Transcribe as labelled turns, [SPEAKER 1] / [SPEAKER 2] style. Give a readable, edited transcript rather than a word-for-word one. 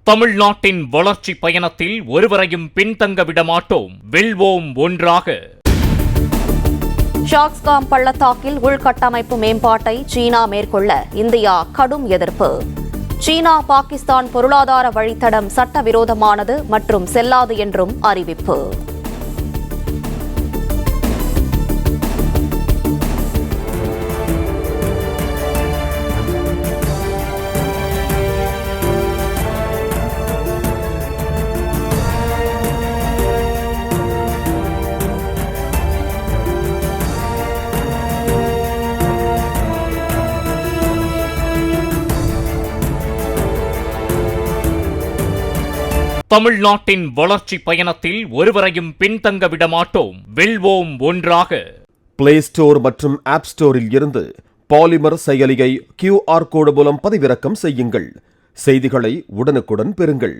[SPEAKER 1] தமிழ்நாட்டின் வளர்ச்சி பயணத்தில் ஒருவரையும் பின்தங்க விடமாட்டோம், வெல்வோம் ஒன்றாக.
[SPEAKER 2] ஷாக்ஸ்காம் பள்ளத்தாக்கில் உள்கட்டமைப்பு மேம்பாட்டை சீனா மேற்கொள்ள இந்தியா கடும் எதிர்ப்பு. சீனா பாகிஸ்தான் பொருளாதார வழித்தடம் சட்டவிரோதமானது மற்றும் செல்லாது என்றும் அறிவிப்பு.
[SPEAKER 1] தமிழ்நாட்டின் வளர்ச்சி பயணத்தில் ஒருவரையும் பின்தங்க விடமாட்டோம், வெல்வோம் ஒன்றாக.
[SPEAKER 3] பிளே ஸ்டோர் மற்றும் ஆப் ஸ்டோரில் இருந்து பாலிமர் செயலியை QR கோடு மூலம் பதிவிறக்கம் செய்யுங்கள். செய்திகளை உடனுக்குடன் பெறுங்கள்.